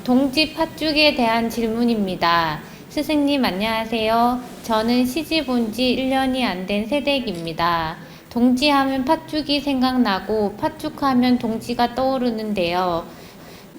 동지 팥죽에 대한 질문입니다. 스승님 안녕하세요. 저는 시집 온 지 1년이 안 된 새댁입니다. 동지하면 팥죽이 생각나고 팥죽하면 동지가 떠오르는데요.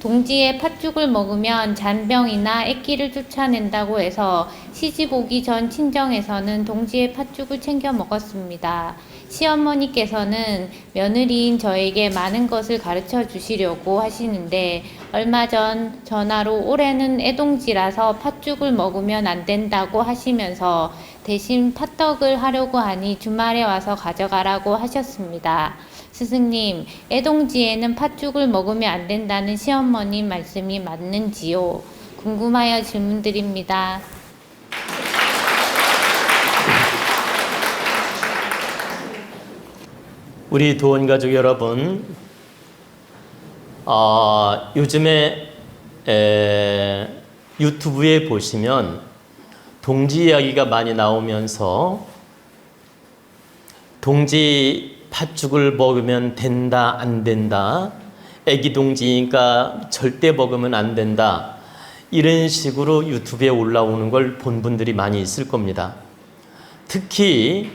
동지에 팥죽을 먹으면 잔병이나 액기를 쫓아낸다고 해서 시집 오기 전 친정에서는 동지에 팥죽을 챙겨 먹었습니다. 시어머니께서는 며느리인 저에게 많은 것을 가르쳐 주시려고 하시는데 얼마 전 전화로 올해는 애동지라서 팥죽을 먹으면 안 된다고 하시면서 대신 팥떡을 하려고 하니 주말에 와서 가져가라고 하셨습니다. 스승님, 애동지에는 팥죽을 먹으면 안 된다는 시어머님 말씀이 맞는지요? 궁금하여 질문드립니다. 우리 도원가족 여러분, 요즘에 유튜브에 보시면 동지 이야기가 많이 나오면서 동지 팥죽을 먹으면 된다, 안 된다, 애기 동지니까 절대 먹으면 안 된다, 이런 식으로 유튜브에 올라오는 걸 본 분들이 많이 있을 겁니다. 특히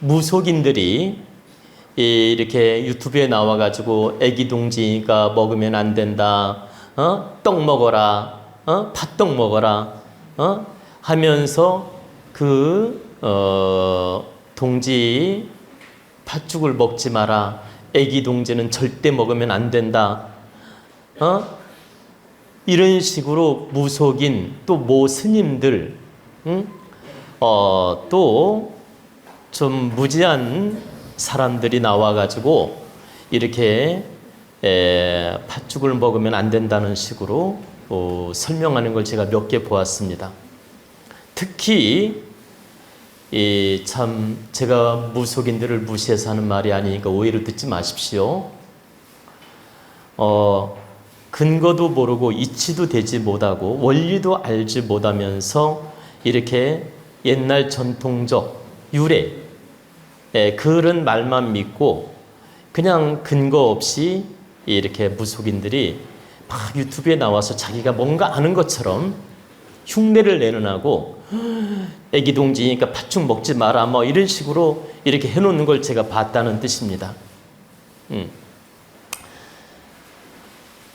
무속인들이 이렇게 유튜브에 나와가지고 애기 동지니까 먹으면 안 된다, 떡 먹어라, 팥떡 먹어라, 하면서 동지 팥죽을 먹지 마라, 애기 동지는 절대 먹으면 안 된다, 이런 식으로 무속인 또 모 스님들, 또 좀 무지한 사람들이 나와가지고 이렇게 팥죽을 먹으면 안 된다는 식으로 설명하는 걸 제가 몇 개 보았습니다. 특히 참 제가 무속인들을 무시해서 하는 말이 아니니까 오해로 듣지 마십시오. 근거도 모르고 이치도 되지 못하고 원리도 알지 못하면서 이렇게 옛날 전통적 유래, 그런 말만 믿고 그냥 근거 없이 이렇게 무속인들이 막 유튜브에 나와서 자기가 뭔가 아는 것처럼 흉내를 내는하고 애기 동지니까 팥죽 먹지 마라 뭐 이런 식으로 이렇게 해놓는 걸 제가 봤다는 뜻입니다.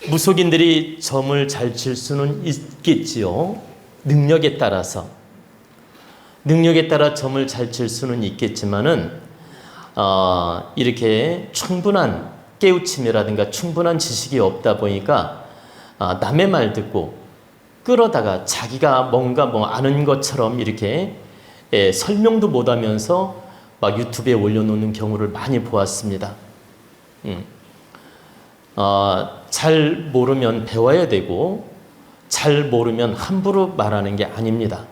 무속인들이 점을 잘 칠 수는 있겠지요. 능력에 따라 점을 잘 칠 수는 있겠지만은 이렇게 충분한 깨우침이라든가 충분한 지식이 없다 보니까 남의 말 듣고 끌어다가 자기가 뭔가 아는 것처럼 이렇게 설명도 못하면서 막 유튜브에 올려놓는 경우를 많이 보았습니다. 잘 모르면 배워야 되고 잘 모르면 함부로 말하는 게 아닙니다.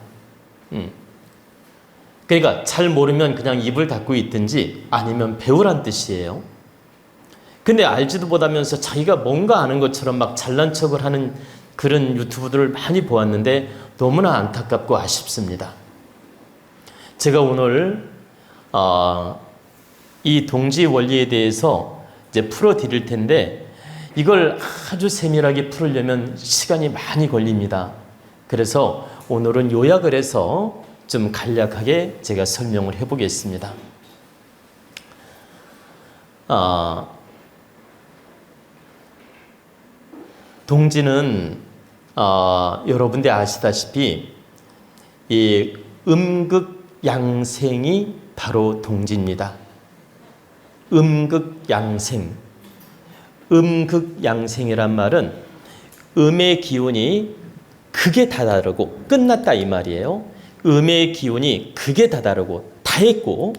그러니까 잘 모르면 그냥 입을 닫고 있든지 아니면 배우란 뜻이에요. 근데 알지도 못하면서 자기가 뭔가 아는 것처럼 막 잘난 척을 하는 그런 유튜브들을 많이 보았는데 너무나 안타깝고 아쉽습니다. 제가 오늘 이 동지 원리에 대해서 이제 풀어드릴 텐데 이걸 아주 세밀하게 풀으려면 시간이 많이 걸립니다. 그래서 오늘은 요약을 해서 좀 간략하게 제가 설명을 해보겠습니다. 동지는 여러분들 아시다시피 이 음극양생이 바로 동지입니다. 음극양생이란 말은 음의 기운이 극에 다다르고 끝났다 이 말이에요. 음의 기운이 극에 다다르고 다했고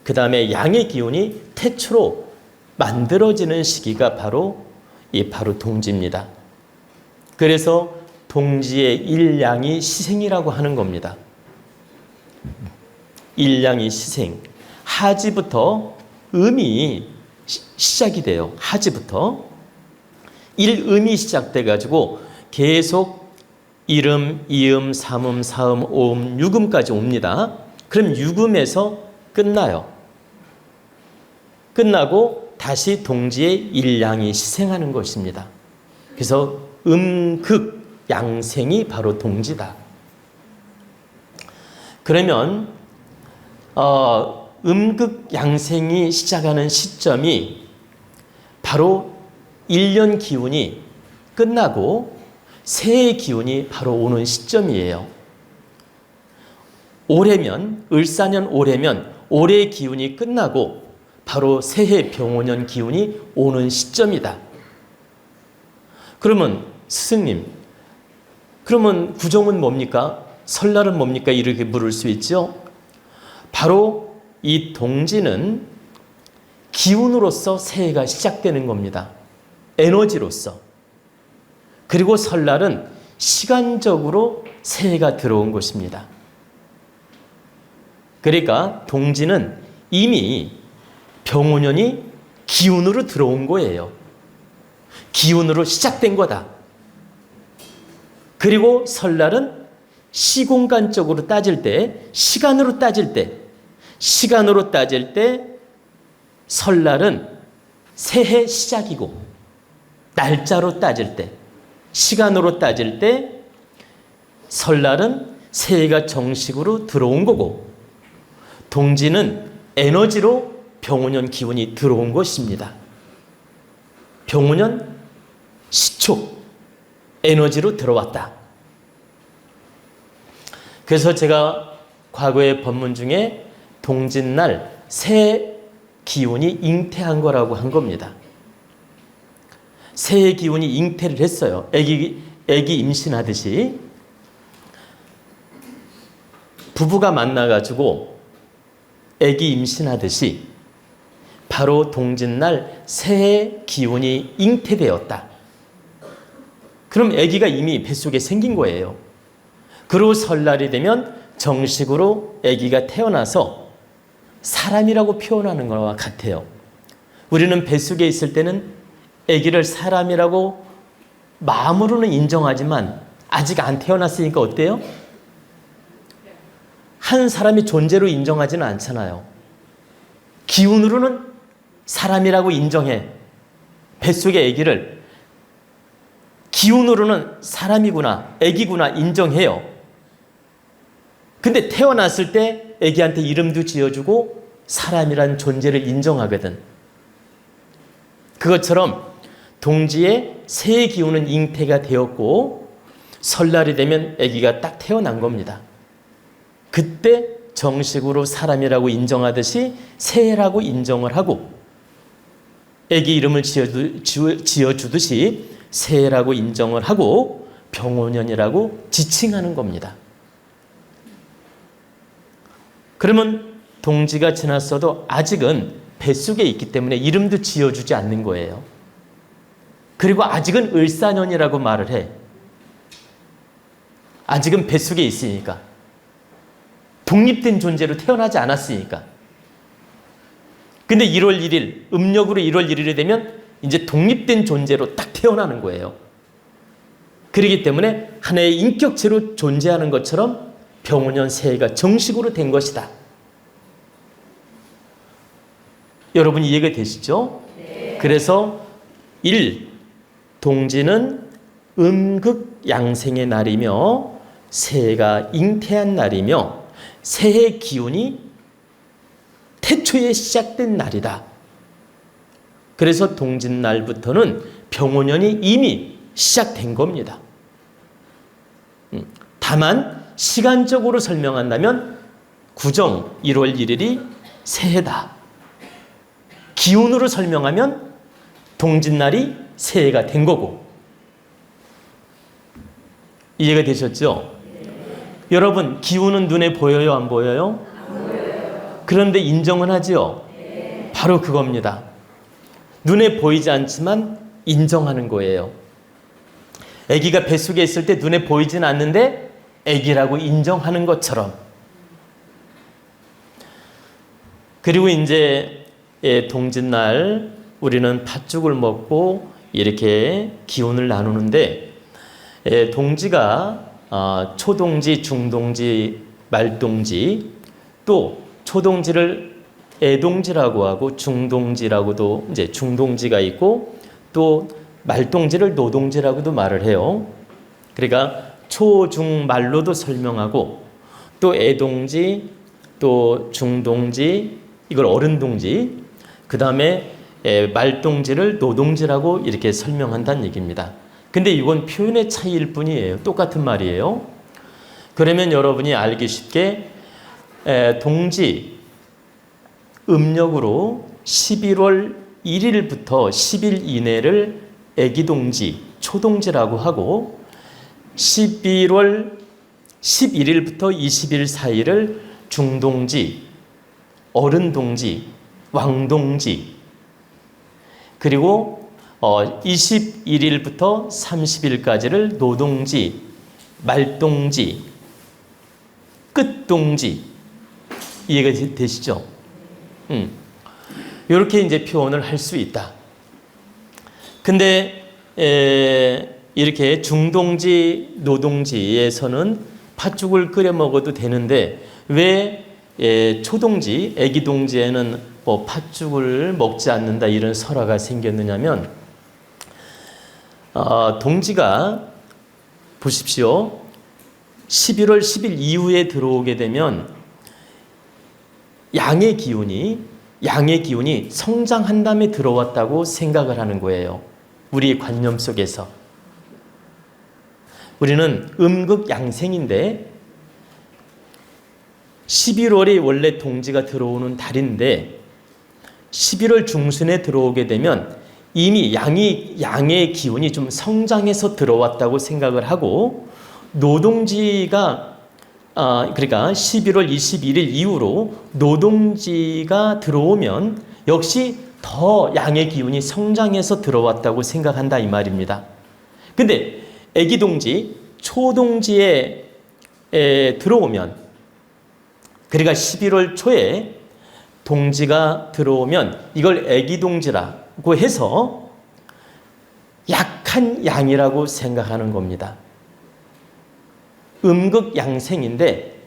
그 다음에 양의 기운이 태초로 만들어지는 시기가 바로 동지입니다. 그래서 동지의 일양이 희생이라고 하는 겁니다. 일양이 희생. 하지부터 음이 시작이 돼요. 하지부터. 일음이 시작돼가지고 계속 일음, 이음, 삼음, 사음, 오음, 육음까지 옵니다. 그럼 육음에서 끝나요. 끝나고 다시 동지의 일양이 희생하는 것입니다. 그래서 음극 양생이 바로 동지다. 그러면 음극 양생이 시작하는 시점이 바로 1년 기운이 끝나고 새해 기운이 바로 오는 시점이에요. 올해면 을사년 올해면 올해의 기운이 끝나고 바로 새해 병오년 기운이 오는 시점이다. 그러면 스승님, 그러면 구정은 뭡니까? 설날은 뭡니까? 이렇게 물을 수 있죠. 바로 이 동지는 기운으로서 새해가 시작되는 겁니다. 에너지로서. 그리고 설날은 시간적으로 새해가 들어온 것입니다. 그러니까 동지는 이미 병오년이 기운으로 들어온 거예요. 기운으로 시작된 거다. 그리고 설날은 시공간적으로 따질 때, 시간으로 따질 때 설날은 새해 시작이고, 날짜로 따질 때, 시간으로 따질 때 설날은 새해가 정식으로 들어온 거고, 동지는 에너지로 병오년 기운이 들어온 것입니다. 병오년 시초 에너지로 들어왔다. 그래서 제가 과거의 법문 중에 동짓날 새 기운이 잉태한 거라고 한 겁니다. 새의 기운이 잉태를 했어요. 애기 임신하듯이 부부가 만나가지고 애기 임신하듯이 바로 동짓날 새의 기운이 잉태되었다. 그럼 애기가 이미 뱃속에 생긴 거예요. 그리고 설날이 되면 정식으로 애기가 태어나서 사람이라고 표현하는 것과 같아요. 우리는 뱃속에 있을 때는 애기를 사람이라고 마음으로는 인정하지만 아직 안 태어났으니까 어때요? 한 사람이 존재로 인정하지는 않잖아요. 기운으로는 사람이라고 인정해. 뱃속의 아기를 기운으로는 사람이구나, 아기구나 인정해요. 근데 태어났을 때 아기한테 이름도 지어주고 사람이란 존재를 인정하거든. 그것처럼 동지의 새의 기운은 잉태가 되었고 설날이 되면 아기가 딱 태어난 겁니다. 그때 정식으로 사람이라고 인정하듯이 새해라고 인정을 하고 아기 이름을 지어주듯이 새해라고 인정을 하고 병오년이라고 지칭하는 겁니다. 그러면 동지가 지났어도 아직은 뱃속에 있기 때문에 이름도 지어주지 않는 거예요. 그리고 아직은 을사년이라고 말을 해. 아직은 뱃속에 있으니까. 독립된 존재로 태어나지 않았으니까. 근데 1월 1일, 음력으로 1월 1일이 되면 이제 독립된 존재로 딱 태어나는 거예요. 그렇기 때문에 하나의 인격체로 존재하는 것처럼 병오년 새해가 정식으로 된 것이다. 여러분 이해가 되시죠? 네. 그래서 1. 동지는 음극양생의 날이며 새해가 잉태한 날이며 새해 기운이 태초에 시작된 날이다. 그래서 동짓날부터는 병오년이 이미 시작된 겁니다. 다만 시간적으로 설명한다면 구정 1월 1일이 새해다. 기운으로 설명하면 동짓날이 새해가 된 거고. 이해가 되셨죠? 여러분 기운은 눈에 보여요? 안 보여요? 안 보여요. 그런데 인정은 하지요? 네. 바로 그겁니다. 눈에 보이지 않지만 인정하는 거예요. 아기가 뱃속에 있을 때 눈에 보이진 않는데 아기라고 인정하는 것처럼. 그리고 이제 동짓날 우리는 팥죽을 먹고 이렇게 기운을 나누는데 동지가 초동지, 중동지, 말동지, 또 초동지를 애동지라고 하고 중동지라고도 이제 중동지가 있고 또 말동지를 노동지라고도 말을 해요. 그러니까 초, 중, 말로도 설명하고 또 애동지, 또 중동지, 이걸 어른동지, 그 다음에 말동지를 노동지라고 이렇게 설명한다는 얘기입니다. 근데 이건 표현의 차이일 뿐이에요. 똑같은 말이에요. 그러면 여러분이 알기 쉽게 동지 음력으로 11월 1일부터 10일 이내를 애기동지, 초동지라고 하고 11월 11일부터 20일 사이를 중동지, 어른동지, 왕동지, 그리고 21일부터 30일까지를 노동지, 말동지, 끝동지. 이해가 되시죠? 이렇게 이제 표현을 할 수 있다. 근데 이렇게 중동지, 노동지에서는 팥죽을 끓여 먹어도 되는데 왜 초동지, 애기동지에는 뭐 팥죽을 먹지 않는다 이런 설화가 생겼느냐면 동지가 보십시오. 11월 10일 이후에 들어오게 되면 양의 기운이 성장한 다음에 들어왔다고 생각을 하는 거예요. 우리 관념 속에서. 우리는 음극양생인데 11월이 원래 동지가 들어오는 달인데 11월 중순에 들어오게 되면 이미 양의 기운이 좀 성장해서 들어왔다고 생각을 하고 노동지가 그러니까 11월 21일 이후로 노동지가 들어오면 역시 더 양의 기운이 성장해서 들어왔다고 생각한다 이 말입니다. 근데 애기동지, 초동지에 들어오면 그러니까 11월 초에 동지가 들어오면 이걸 애기동지라고 해서 약한 양이라고 생각하는 겁니다. 음극양생인데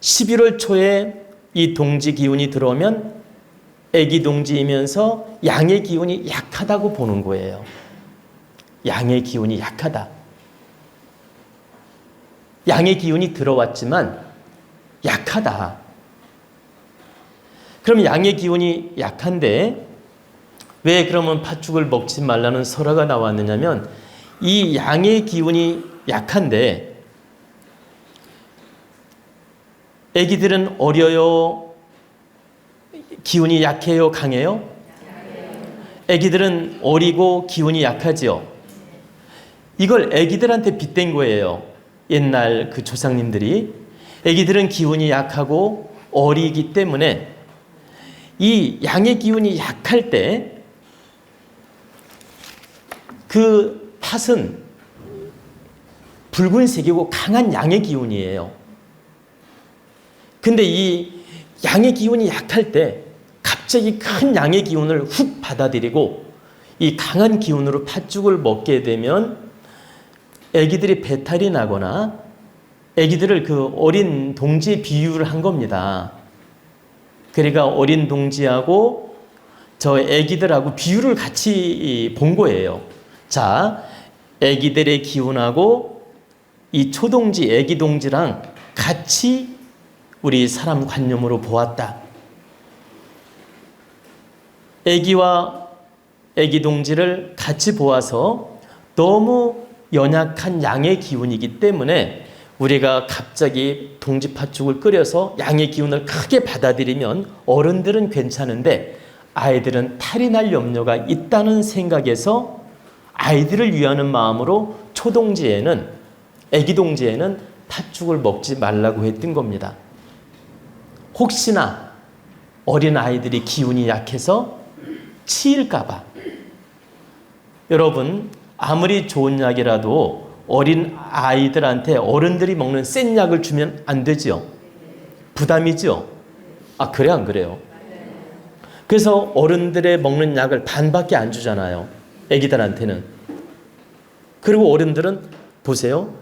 11월 초에 이 동지 기운이 들어오면 애기동지이면서 양의 기운이 약하다고 보는 거예요. 양의 기운이 약하다. 양의 기운이 들어왔지만 약하다. 그럼 양의 기운이 약한데 왜 그러면 팥죽을 먹지 말라는 설화가 나왔느냐면 이 양의 기운이 약한데 애기들은 어려요? 기운이 약해요? 강해요? 애기들은 어리고 기운이 약하지요? 이걸 애기들한테 빗댄 거예요. 옛날 그 조상님들이. 애기들은 기운이 약하고 어리기 때문에 이 양의 기운이 약할 때 그 팥은 붉은색이고 강한 양의 기운이에요. 근데 이 양의 기운이 약할 때 갑자기 큰 양의 기운을 훅 받아들이고 이 강한 기운으로 팥죽을 먹게 되면 애기들이 배탈이 나거나 애기들을 그 어린 동지에 비유를 한 겁니다. 그러니까 어린 동지하고 저 애기들하고 비유를 같이 본 거예요. 자, 애기들의 기운하고 이 초동지, 애기동지랑 같이 우리 사람 관념으로 보았다. 애기와 애기동지를 같이 보아서 너무 연약한 양의 기운이기 때문에 우리가 갑자기 동지 팥죽을 끓여서 양의 기운을 크게 받아들이면 어른들은 괜찮은데 아이들은 탈이 날 염려가 있다는 생각에서 아이들을 위하는 마음으로 초동지에는 애기동지에는 팥죽을 먹지 말라고 했던 겁니다. 혹시나 어린 아이들이 기운이 약해서 치일까 봐. 여러분 아무리 좋은 약이라도 어린 아이들한테 어른들이 먹는 센 약을 주면 안 되지요. 부담이지요. 아 그래 안 그래요? 그래서 어른들의 먹는 약을 반밖에 안 주잖아요. 애기들한테는. 그리고 어른들은 보세요.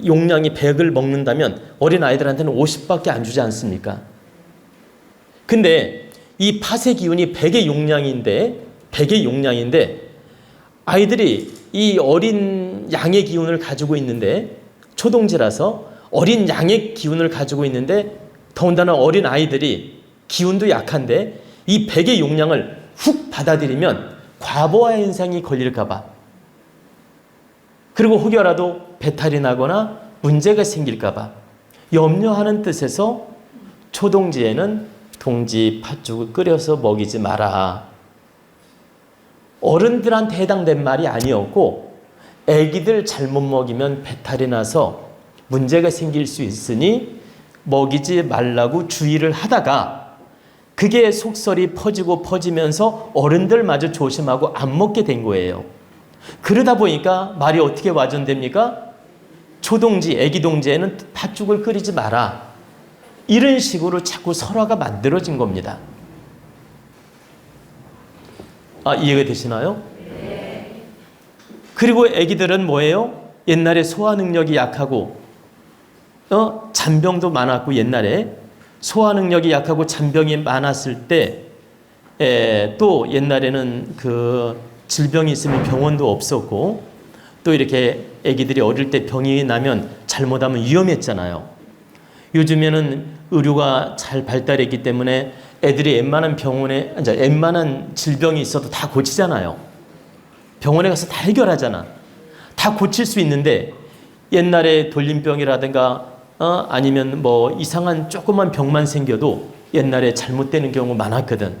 용량이 100을 먹는다면 어린 아이들한테는 50밖에 안 주지 않습니까? 근데 이 팥의 기운이 100의 용량인데 아이들이 이 어린 양의 기운을 가지고 있는데, 초동지라서 어린 양의 기운을 가지고 있는데, 더군다나 어린 아이들이 기운도 약한데 이 백의 용량을 훅 받아들이면 과부하 현상이 걸릴까봐, 그리고 혹여라도 배탈이 나거나 문제가 생길까봐 염려하는 뜻에서 초동지에는 동지 팥죽을 끓여서 먹이지 마라. 어른들한테 해당된 말이 아니었고, 애기들 잘못 먹이면 배탈이 나서 문제가 생길 수 있으니 먹이지 말라고 주의를 하다가 그게 속설이 퍼지고 퍼지면서 어른들마저 조심하고 안 먹게 된 거예요. 그러다 보니까 말이 어떻게 와전됩니까? 초동지, 애기 동지에는 팥죽을 끓이지 마라. 이런 식으로 자꾸 설화가 만들어진 겁니다. 이해가 되시나요? 그리고 애기들은 뭐예요? 옛날에 소화 능력이 약하고 잔병도 많았고, 옛날에 소화 능력이 약하고 잔병이 많았을 때 또 옛날에는 그 질병이 있으면 병원도 없었고, 또 이렇게 애기들이 어릴 때 병이 나면 잘못하면 위험했잖아요. 요즘에는 의료가 잘 발달했기 때문에 애들이 웬만한 병원에, 웬만한 질병이 있어도 다 고치잖아요. 병원에 가서 다 해결하잖아. 다 고칠 수 있는데, 옛날에 돌림병이라든가 아니면 뭐 이상한 조그만 병만 생겨도 옛날에 잘못되는 경우 많았거든.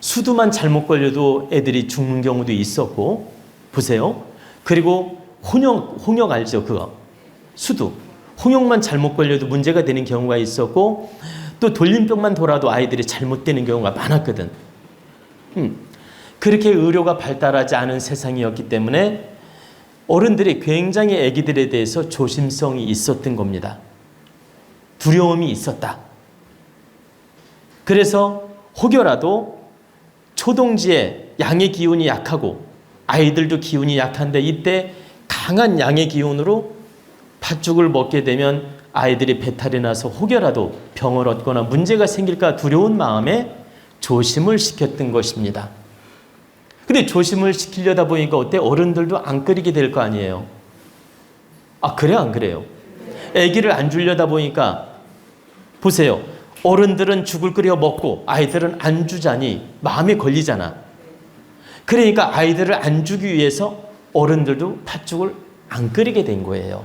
수두만 잘못 걸려도 애들이 죽는 경우도 있었고, 보세요. 그리고 홍역 알죠? 그거. 수두. 홍역만 잘못 걸려도 문제가 되는 경우가 있었고, 또 돌림병만 돌아도 아이들이 잘못되는 경우가 많았거든. 그렇게 의료가 발달하지 않은 세상이었기 때문에 어른들이 굉장히 아기들에 대해서 조심성이 있었던 겁니다. 두려움이 있었다. 그래서 혹여라도 초동지에 양의 기운이 약하고 아이들도 기운이 약한데, 이때 강한 양의 기운으로 팥죽을 먹게 되면 아이들이 배탈이 나서 혹여라도 병을 얻거나 문제가 생길까 두려운 마음에 조심을 시켰던 것입니다. 근데 조심을 시키려다 보니까 어때? 어른들도 안 끓이게 될 거 아니에요. 그래요? 안 그래요? 아기를 안 주려다 보니까 보세요. 어른들은 죽을 끓여 먹고 아이들은 안 주자니 마음에 걸리잖아. 그러니까 아이들을 안 주기 위해서 어른들도 팥죽을 안 끓이게 된 거예요.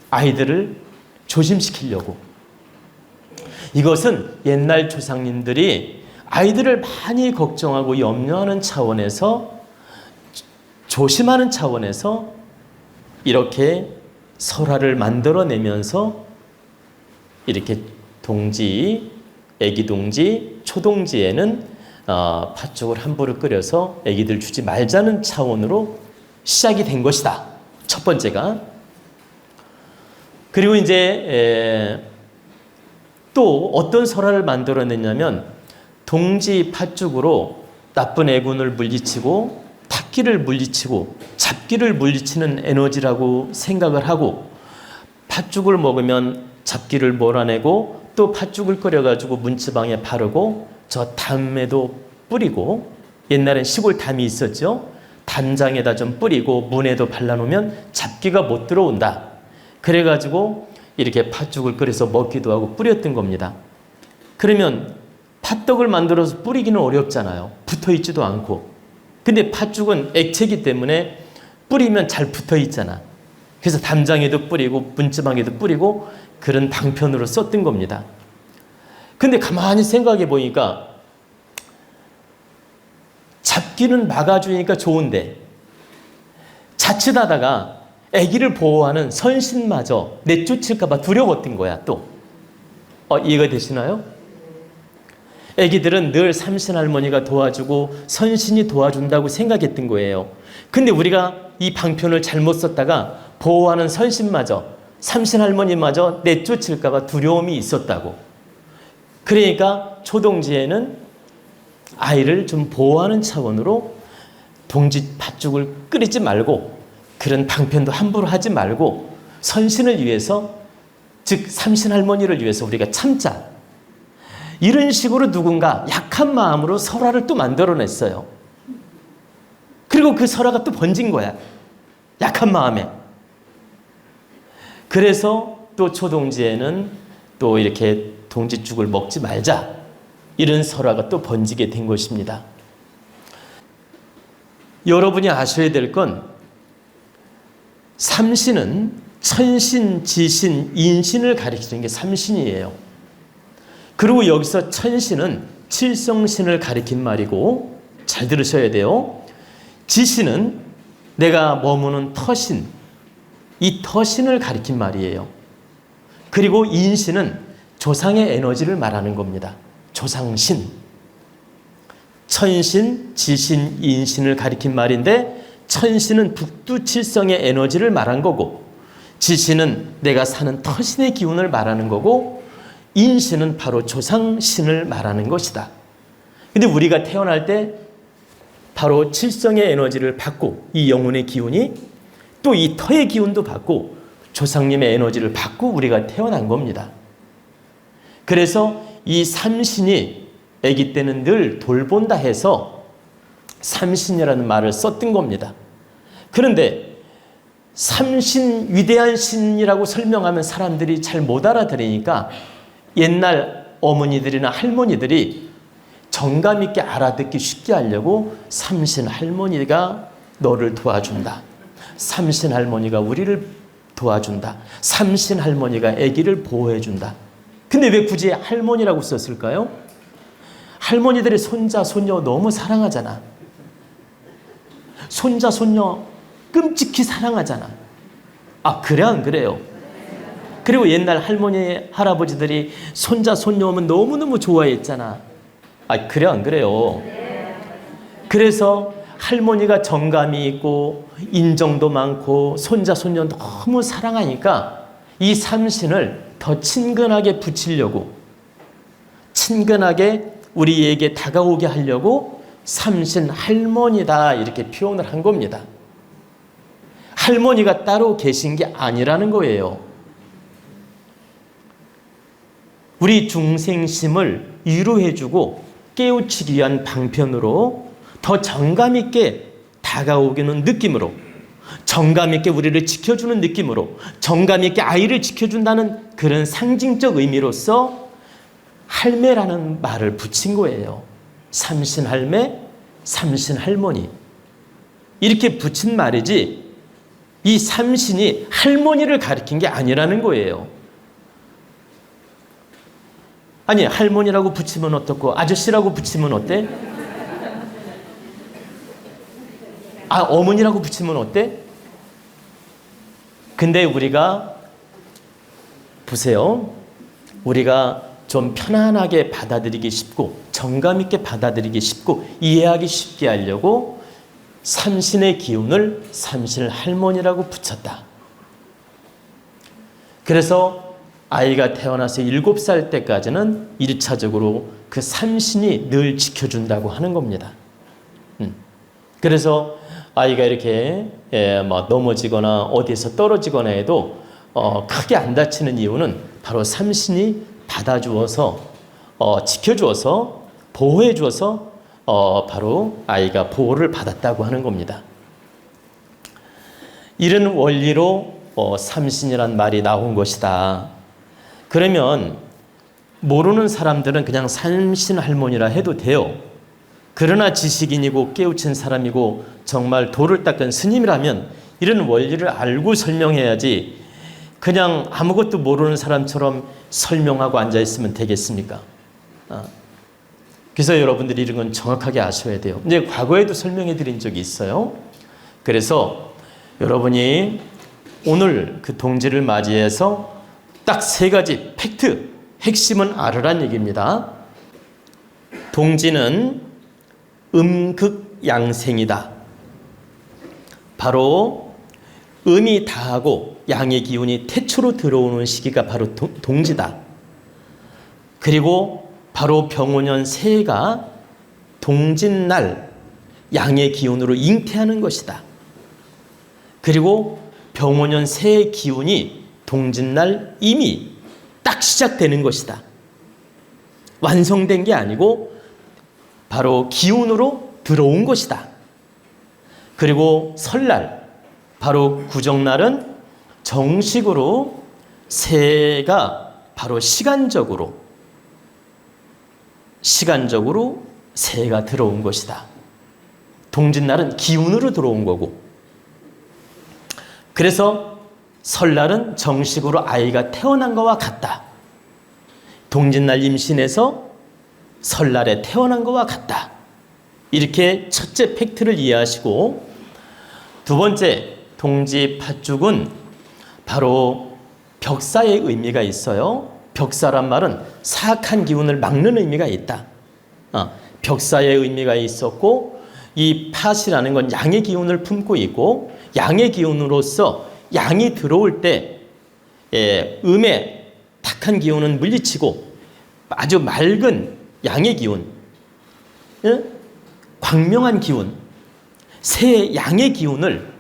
아이들을 조심시키려고. 이것은 옛날 조상님들이 아이들을 많이 걱정하고 염려하는 차원에서, 조심하는 차원에서 이렇게 설화를 만들어내면서 이렇게 동지, 애기 동지, 초동지에는 팥죽을 함부로 끓여서 애기들 주지 말자는 차원으로 시작이 된 것이다. 첫 번째가. 그리고 이제 또 어떤 설화를 만들어냈냐면, 동지 팥죽으로 나쁜 애군을 물리치고 탁기를 물리치고 잡기를 물리치는 에너지라고 생각을 하고, 팥죽을 먹으면 잡기를 몰아내고 또 팥죽을 끓여가지고 문지방에 바르고 저 담에도 뿌리고, 옛날엔 시골 담이 있었죠. 단장에다 좀 뿌리고 문에도 발라놓으면 잡기가 못 들어온다. 그래가지고 이렇게 팥죽을 끓여서 먹기도 하고 뿌렸던 겁니다. 그러면 팥떡을 만들어서 뿌리기는 어렵잖아요. 붙어있지도 않고. 근데 팥죽은 액체이기 때문에 뿌리면 잘 붙어있잖아. 그래서 담장에도 뿌리고 문지방에도 뿌리고 그런 방편으로 썼던 겁니다. 근데 가만히 생각해 보니까 잡기는 막아주니까 좋은데, 자칫하다가 아기를 보호하는 선신마저 내쫓을까 봐 두려웠던 거야. 또 이해가 되시나요? 아기들은 늘 삼신할머니가 도와주고 선신이 도와준다고 생각했던 거예요. 근데 우리가 이 방편을 잘못 썼다가 보호하는 선신마저, 삼신할머니마저 내쫓을까 봐 두려움이 있었다고. 그러니까 초동지에는 아이를 좀 보호하는 차원으로 동지 팥죽을 끓이지 말고, 그런 방편도 함부로 하지 말고 선신을 위해서, 즉 삼신할머니를 위해서 우리가 참자. 이런 식으로 누군가 약한 마음으로 설화를 또 만들어냈어요. 그리고 그 설화가 또 번진 거야. 약한 마음에. 그래서 또 초동지에는 또 이렇게 동지죽을 먹지 말자. 이런 설화가 또 번지게 된 것입니다. 여러분이 아셔야 될 건 삼신은 천신, 지신, 인신을 가리키는 게 삼신이에요. 그리고 여기서 천신은 칠성신을 가리킨 말이고 잘 들으셔야 돼요. 지신은 내가 머무는 터신, 이 터신을 가리킨 말이에요. 그리고 인신은 조상의 에너지를 말하는 겁니다. 조상신. 천신, 지신, 인신을 가리킨 말인데 천신은 북두칠성의 에너지를 말한 거고 지신은 내가 사는 터신의 기운을 말하는 거고 인신은 바로 조상신을 말하는 것이다. 근데 우리가 태어날 때 바로 칠성의 에너지를 받고 이 영혼의 기운이 또 이 터의 기운도 받고 조상님의 에너지를 받고 우리가 태어난 겁니다. 그래서 이 삼신이 아기 때는 늘 돌본다 해서 삼신이라는 말을 썼던 겁니다. 그런데 삼신, 위대한 신이라고 설명하면 사람들이 잘 못 알아들으니까 옛날 어머니들이나 할머니들이 정감 있게 알아듣기 쉽게 하려고 삼신 할머니가 너를 도와준다. 삼신 할머니가 우리를 도와준다. 삼신 할머니가 아기를 보호해준다. 근데 왜 굳이 할머니라고 썼을까요? 할머니들이 손자, 손녀 너무 사랑하잖아. 손자, 손녀 끔찍히 사랑하잖아. 아, 그래 안 그래요? 그리고 옛날 할머니, 할아버지들이 손자, 손녀 오면 너무너무 좋아했잖아. 아, 그래 안 그래요? 그래서 할머니가 정감이 있고 인정도 많고 손자, 손녀 너무 사랑하니까 이 삼신을 더 친근하게 붙이려고 친근하게 우리에게 다가오게 하려고 삼신 할머니다 이렇게 표현을 한 겁니다. 할머니가 따로 계신 게 아니라는 거예요. 우리 중생심을 위로해주고 깨우치기 위한 방편으로 더 정감 있게 다가오기는 느낌으로 정감 있게 우리를 지켜주는 느낌으로 정감 있게 아이를 지켜준다는 그런 상징적 의미로서 할매라는 말을 붙인 거예요. 삼신 할매, 삼신 할머니 이렇게 붙인 말이지 이 삼신이 할머니를 가리킨 게 아니라는 거예요. 아니 할머니라고 붙이면 어떻고 아저씨라고 붙이면 어때? 아 어머니라고 붙이면 어때? 근데 우리가 보세요. 우리가 좀 편안하게 받아들이기 쉽고 정감 있게 받아들이기 쉽고 이해하기 쉽게 하려고 삼신의 기운을 삼신 할머니라고 붙였다. 그래서 아이가 태어나서 7살 때까지는 1차적으로 그 삼신이 늘 지켜준다고 하는 겁니다. 그래서 아이가 이렇게 넘어지거나 어디에서 떨어지거나 해도 크게 안 다치는 이유는 바로 삼신이 받아주어서 지켜주어서 보호해주어서 바로 아이가 보호를 받았다고 하는 겁니다. 이런 원리로 삼신이란 말이 나온 것이다. 그러면 모르는 사람들은 그냥 삼신 할머니라 해도 돼요. 그러나 지식인이고 깨우친 사람이고 정말 도를 닦은 스님이라면 이런 원리를 알고 설명해야지 그냥 아무것도 모르는 사람처럼 설명하고 앉아있으면 되겠습니까? 그래서 여러분들이 이런 건 정확하게 아셔야 돼요. 이제 과거에도 설명해 드린 적이 있어요. 그래서 여러분이 오늘 그 동지를 맞이해서 딱 3가지 팩트, 핵심은 알으란 얘기입니다. 동지는 음극양생이다. 바로 음이 다하고 양의 기운이 태초로 들어오는 시기가 바로 동지다. 그리고 바로 병오년 새해가 동짓날 양의 기운으로 잉태하는 것이다. 그리고 병오년 새해 기운이 동짓날 이미 딱 시작되는 것이다. 완성된 게 아니고 바로 기운으로 들어온 것이다. 그리고 설날, 바로 구정날은 정식으로 새해가 바로 시간적으로 새해가 들어온 것이다. 동짓날은 기운으로 들어온 거고, 그래서 설날은 정식으로 아이가 태어난 것과 같다. 동짓날 임신해서 설날에 태어난 것과 같다. 이렇게 첫째 팩트를 이해하시고, 두 번째, 동지 팥죽은 바로 벽사의 의미가 있어요. 벽사란 말은 사악한 기운을 막는 의미가 있다. 벽사의 의미가 있었고, 이 팥이라는 건 양의 기운을 품고 있고, 양의 기운으로서 양이 들어올 때 음의 탁한 기운은 물리치고 아주 맑은 양의 기운, 광명한 기운, 새 양의 기운을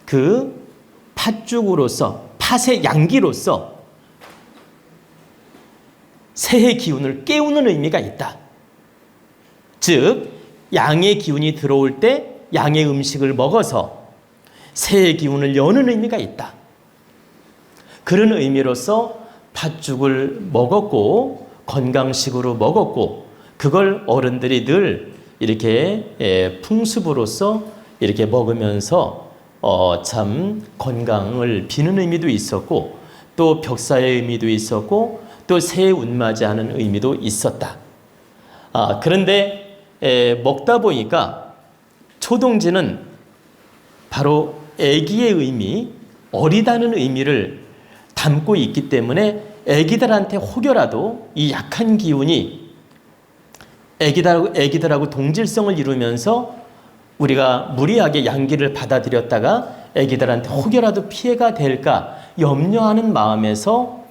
그 팥죽으로서, 팥의 양기로서 새해 기운을 깨우는 의미가 있다. 즉, 양의 기운이 들어올 때 양의 음식을 먹어서 새해 기운을 여는 의미가 있다. 그런 의미로서 팥죽을 먹었고, 건강식으로 먹었고, 그걸 어른들이 늘 이렇게 풍습으로서 이렇게 먹으면서 참 건강을 비는 의미도 있었고, 또 벽사의 의미도 있었고, 또 새해 운맞이하는 의미도 있었다. 그런데 먹다 보니까 초동지는 바로 아기의 의미, 어리다는 의미를 담고 있기 때문에 아기들한테 혹여라도 이 약한 기운이 아기들하고 동질성을 이루면서 우리가 무리하게 양기를 받아들였다가 아기들한테 혹여라도 피해가 될까 염려하는 마음에서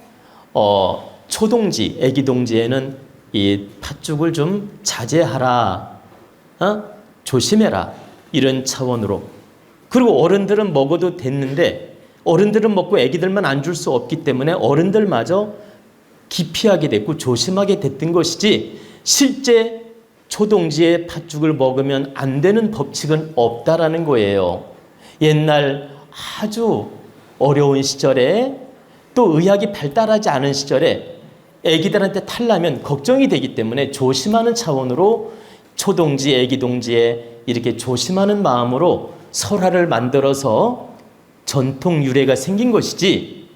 초동지, 아기 동지에는 이 팥죽을 좀 자제하라, 조심해라, 이런 차원으로. 그리고 어른들은 먹어도 됐는데 어른들은 먹고 아기들만 안 줄 수 없기 때문에 어른들마저 기피하게 됐고 조심하게 됐던 것이지, 실제 초동지의 팥죽을 먹으면 안 되는 법칙은 없다라는 거예요. 옛날 아주 어려운 시절에, 또 의학이 발달하지 않은 시절에 아기들한테 탈나면 걱정이 되기 때문에 조심하는 차원으로 초동지, 아기 동지에 이렇게 조심하는 마음으로 설화를 만들어서 전통 유래가 생긴 것이지,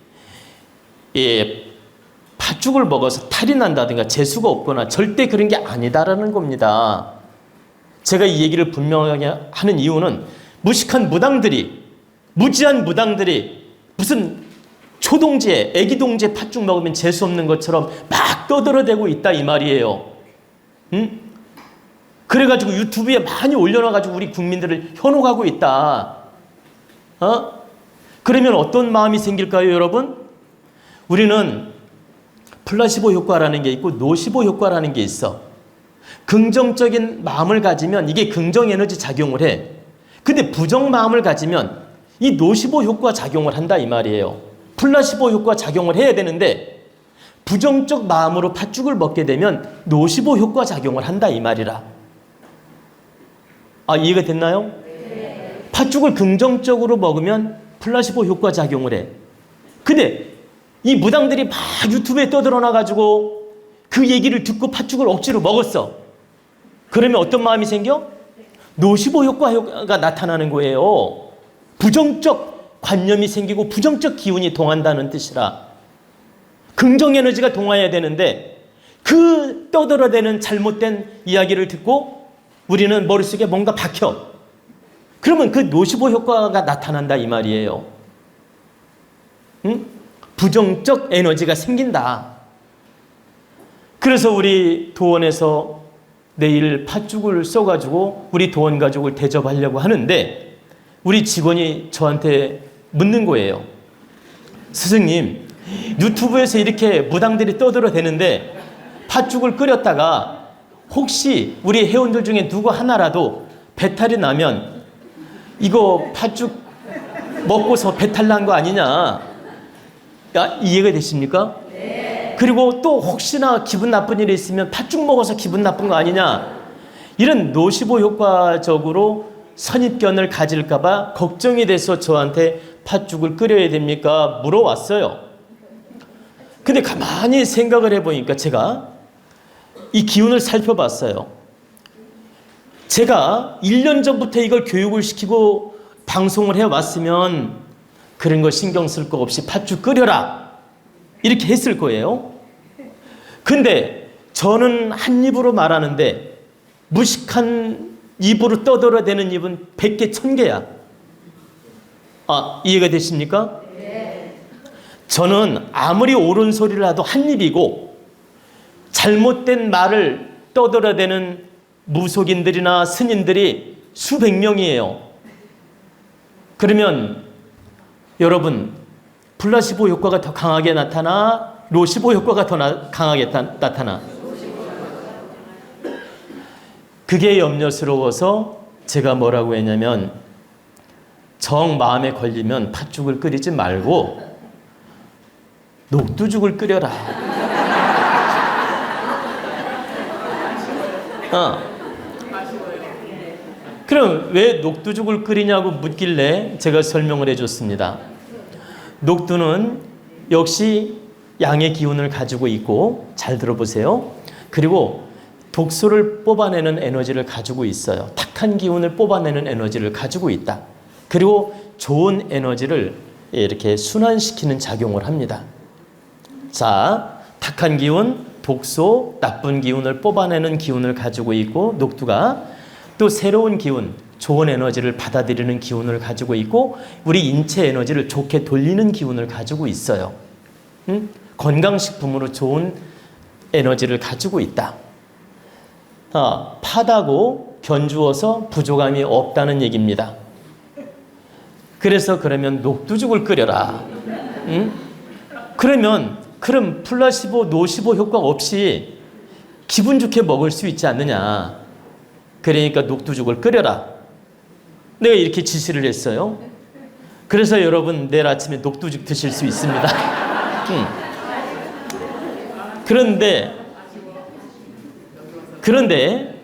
팥죽을 먹어서 탈이 난다든가 재수가 없거나 절대 그런 게 아니다라는 겁니다. 제가 이 얘기를 분명하게 하는 이유는 무식한 무당들이, 무지한 무당들이 무슨 초동지에, 아기 동지에 팥죽 먹으면 재수 없는 것처럼 막 떠들어대고 있다 이 말이에요. 그래가지고 유튜브에 많이 올려놔가지고 우리 국민들을 현혹하고 있다. 그러면 어떤 마음이 생길까요, 여러분? 우리는 플라시보 효과라는 게 있고 노시보 효과라는 게 있어. 긍정적인 마음을 가지면 이게 긍정 에너지 작용을 해. 근데 부정 마음을 가지면 이 노시보 효과 작용을 한다 이 말이에요. 플라시보 효과 작용을 해야 되는데 부정적 마음으로 팥죽을 먹게 되면 노시보 효과 작용을 한다 이 말이라. 이해가 됐나요? 네. 팥죽을 긍정적으로 먹으면 플라시보 효과 작용을 해. 근데 이 무당들이 막 유튜브에 떠들어놔가지고 그 얘기를 듣고 팥죽을 억지로 먹었어. 그러면 어떤 마음이 생겨? 노시보 효과가 나타나는 거예요. 부정적 관념이 생기고 부정적 기운이 동한다는 뜻이라. 긍정 에너지가 동화해야 되는데 그 떠들어대는 잘못된 이야기를 듣고 우리는 머릿속에 뭔가 박혀. 그러면 그 노시보 효과가 나타난다 이 말이에요. 부정적 에너지가 생긴다. 그래서 우리 도원에서 내일 팥죽을 써가지고 우리 도원 가족을 대접하려고 하는데 우리 직원이 저한테 묻는 거예요. 스승님, 유튜브에서 이렇게 무당들이 떠들어대는데 팥죽을 끓였다가 혹시 우리 회원들 중에 누구 하나라도 배탈이 나면 이거 팥죽 먹고서 배탈 난 거 아니냐? 이해가 되십니까? 네. 그리고 또 혹시나 기분 나쁜 일이 있으면 팥죽 먹어서 기분 나쁜 거 아니냐? 이런 노시보 효과적으로 선입견을 가질까봐 걱정이 돼서 저한테 팥죽을 끓여야 됩니까? 물어왔어요. 근데 가만히 생각을 해보니까 제가 이 기운을 살펴봤어요. 제가 1년 전부터 이걸 교육을 시키고 방송을 해왔으면 그런 거 신경 쓸 거 없이 팥죽 끓여라 이렇게 했을 거예요. 근데 저는 한 입으로 말하는데 무식한 입으로 떠들어대는 입은 100개 1000개야. 이해가 되십니까? 저는 아무리 옳은 소리를 해도 한 입이고 잘못된 말을 떠들어대는 무속인들이나 스님들이 수백 명이에요. 그러면 여러분 플라시보 효과가 더 강하게 나타나 노시보 효과가 더 강하게 나타나? 그게 염려스러워서 제가 뭐라고 했냐면 정 마음에 걸리면 팥죽을 끓이지 말고 녹두죽을 끓여라. 그럼 왜 녹두죽을 끓이냐고 묻길래 제가 설명을 해줬습니다. 녹두는 역시 양의 기운을 가지고 있고, 잘 들어보세요. 그리고 독소를 뽑아내는 에너지를 가지고 있어요. 탁한 기운을 뽑아내는 에너지를 가지고 있다. 그리고 좋은 에너지를 이렇게 순환시키는 작용을 합니다. 자, 탁한 기운, 독소, 나쁜 기운을 뽑아내는 기운을 가지고 있고, 녹두가 또 새로운 기운, 좋은 에너지를 받아들이는 기운을 가지고 있고, 우리 인체 에너지를 좋게 돌리는 기운을 가지고 있어요. 건강식품으로 좋은 에너지를 가지고 있다. 파다고 견주어서 부족함이 없다는 얘기입니다. 그래서 그러면 녹두죽을 끓여라. 그럼 플라시보, 노시보 효과 없이 기분 좋게 먹을 수 있지 않느냐. 그러니까 녹두죽을 끓여라. 내가 이렇게 지시를 했어요. 그래서 여러분 내일 아침에 녹두죽 드실 수 있습니다. 그런데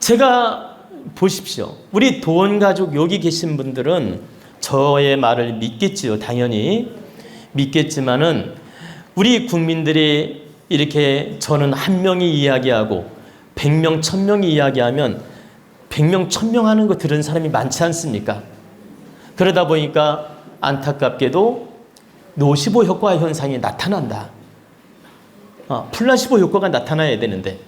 제가 보십시오. 우리 도원가족 여기 계신 분들은 저의 말을 믿겠지요. 당연히 믿겠지만은 우리 국민들이 이렇게 저는 한 명이 이야기하고 100명, 1000명이 이야기하면 100명, 1000명 하는 거 들은 사람이 많지 않습니까? 그러다 보니까 안타깝게도 노시보 효과 현상이 나타난다. 플라시보 효과가 나타나야 되는데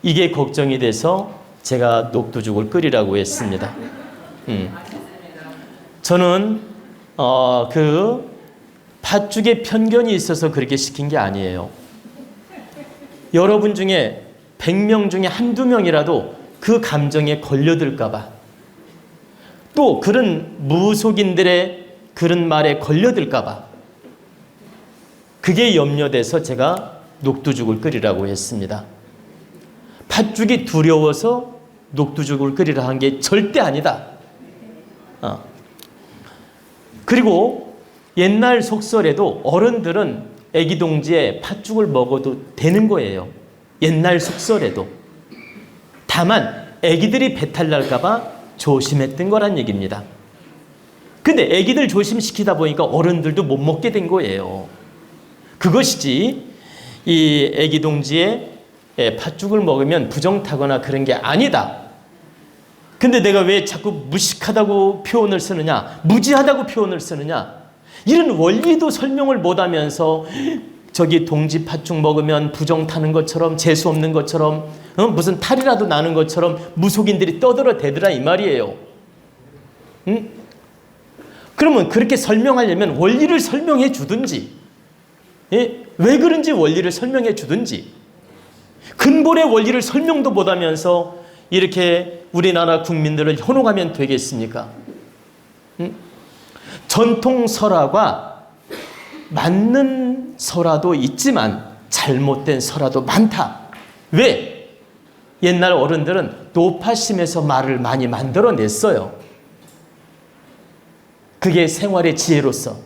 이게 걱정이 돼서 제가 녹두죽을 끓이라고 했습니다. 저는 그 팥죽에 편견이 있어서 그렇게 시킨 게 아니에요. 여러분 중에 100명 중에 한두 명이라도 그 감정에 걸려들까 봐, 또 그런 무속인들의 그런 말에 걸려들까 봐, 그게 염려돼서 제가 녹두죽을 끓이라고 했습니다. 팥죽이 두려워서 녹두죽을 끓이라 한 게 절대 아니다. 그리고 옛날 속설에도 어른들은 애기 동지에 팥죽을 먹어도 되는 거예요. 옛날 속설에도. 다만 애기들이 배탈 날까 봐 조심했던 거란 얘기입니다. 근데 애기들 조심시키다 보니까 어른들도 못 먹게 된 거예요. 그것이지 이 애기 동지에 팥죽을 먹으면 부정타거나 그런 게 아니다. 근데 내가 왜 자꾸 무식하다고 표현을 쓰느냐, 무지하다고 표현을 쓰느냐, 이런 원리도 설명을 못하면서 저기 동지 팥죽 먹으면 부정 타는 것처럼, 재수 없는 것처럼, 무슨 탈이라도 나는 것처럼 무속인들이 떠들어대더라 이 말이에요. 그러면 그렇게 설명하려면 원리를 설명해 주든지, 왜 그런지 원리를 설명해 주든지, 근본의 원리를 설명도 못하면서 이렇게 우리나라 국민들을 현혹하면 되겠습니까? 전통 설화가 맞는 설화도 있지만 잘못된 설화도 많다. 왜? 옛날 어른들은 노파심에서 말을 많이 만들어냈어요. 그게 생활의 지혜로서.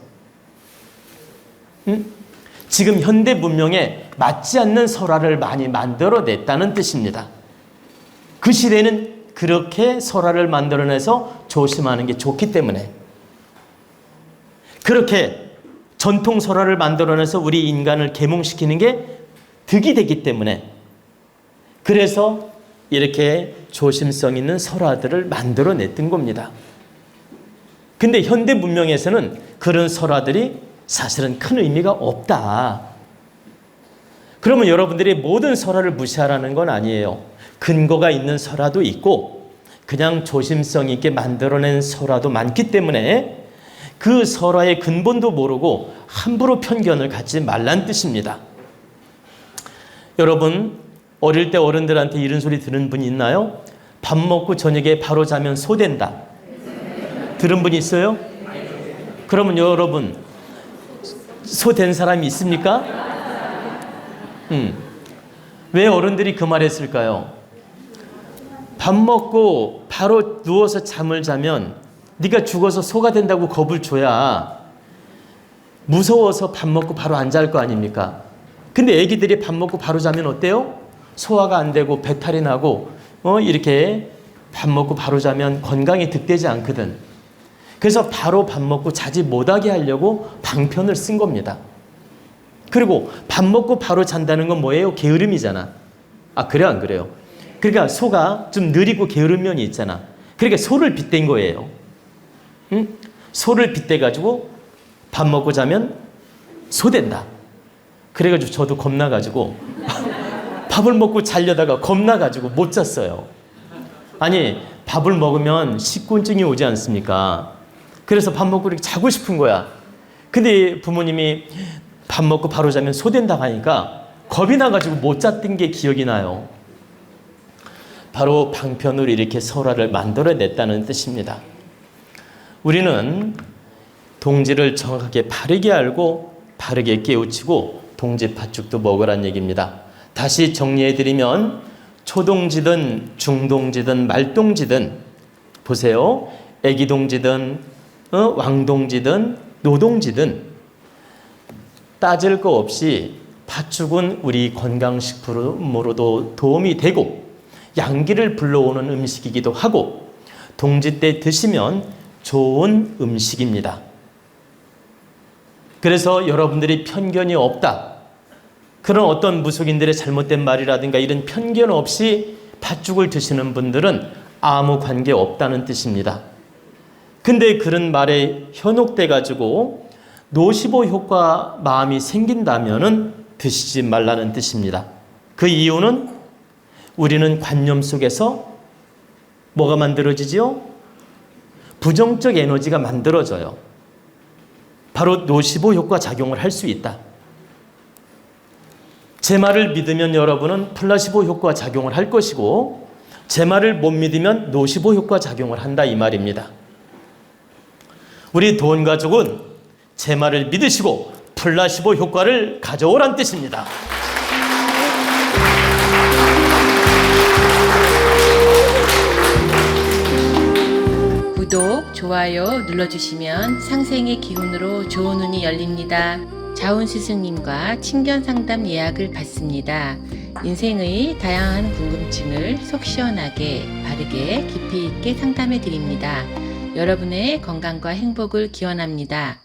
지금 현대 문명에 맞지 않는 설화를 많이 만들어냈다는 뜻입니다. 그 시대는 그렇게 설화를 만들어내서 조심하는 게 좋기 때문에, 그렇게 전통 설화를 만들어내서 우리 인간을 계몽시키는 게 득이 되기 때문에, 그래서 이렇게 조심성 있는 설화들을 만들어냈던 겁니다. 근데 현대 문명에서는 그런 설화들이 사실은 큰 의미가 없다. 그러면 여러분들이 모든 설화를 무시하라는 건 아니에요. 근거가 있는 설화도 있고 그냥 조심성 있게 만들어낸 설화도 많기 때문에 그 설화의 근본도 모르고 함부로 편견을 갖지 말란 뜻입니다. 여러분, 어릴 때 어른들한테 이런 소리 들은 분 있나요? 밥 먹고 저녁에 바로 자면 소된다. 들은 분 있어요? 그러면 여러분, 소된 사람이 있습니까? 왜 어른들이 그 말 했을까요? 밥 먹고 바로 누워서 잠을 자면 네가 죽어서 소가 된다고 겁을 줘야 무서워서 밥 먹고 바로 안 잘 거 아닙니까? 근데 애기들이 밥 먹고 바로 자면 어때요? 소화가 안 되고 배탈이 나고 이렇게 밥 먹고 바로 자면 건강에 득되지 않거든. 그래서 바로 밥 먹고 자지 못하게 하려고 방편을 쓴 겁니다. 그리고 밥 먹고 바로 잔다는 건 뭐예요? 게으름이잖아. 아, 그래 안 그래요? 그러니까 소가 좀 느리고 게으른 면이 있잖아. 그러니까 소를 빗댄 거예요. 응? 소를 빗대가지고 밥 먹고 자면 소 된다. 그래가지고 저도 겁나가지고 밥을 먹고 자려다가 겁나가지고 못 잤어요. 아니, 밥을 먹으면 식곤증이 오지 않습니까? 그래서 밥 먹고 이렇게 자고 싶은 거야. 근데 부모님이 밥 먹고 바로 자면 소 된다고 하니까 겁이 나가지고 못 잤던 게 기억이 나요. 바로 방편으로 이렇게 설화를 만들어냈다는 뜻입니다. 우리는 동지를 정확하게 바르게 알고 바르게 깨우치고 동지 팥죽도 먹으란 얘기입니다. 다시 정리해드리면 초동지든 중동지든 말동지든 보세요. 애기동지든 왕동지든 노동지든 따질 거 없이 팥죽은 우리 건강식품으로도 도움이 되고 양기를 불러오는 음식이기도 하고 동지 때 드시면 좋은 음식입니다. 그래서 여러분들이 편견이 없다. 그런 어떤 무속인들의 잘못된 말이라든가 이런 편견 없이 팥죽을 드시는 분들은 아무 관계 없다는 뜻입니다. 근데 그런 말에 현혹돼 가지고 노시보 효과 마음이 생긴다면은 드시지 말라는 뜻입니다. 그 이유는 우리는 관념 속에서 뭐가 만들어지지요? 부정적 에너지가 만들어져요. 바로 노시보 효과 작용을 할 수 있다. 제 말을 믿으면 여러분은 플라시보 효과 작용을 할 것이고 제 말을 못 믿으면 노시보 효과 작용을 한다 이 말입니다. 우리 돈 가족은 제 말을 믿으시고 플라시보 효과를 가져오란 뜻입니다. 구독, 좋아요 눌러주시면 상생의 기운으로 좋은 운이 열립니다. 자운 스승님과 친견 상담 예약을 받습니다. 인생의 다양한 궁금증을 속 시원하게, 바르게, 깊이 있게 상담해 드립니다. 여러분의 건강과 행복을 기원합니다.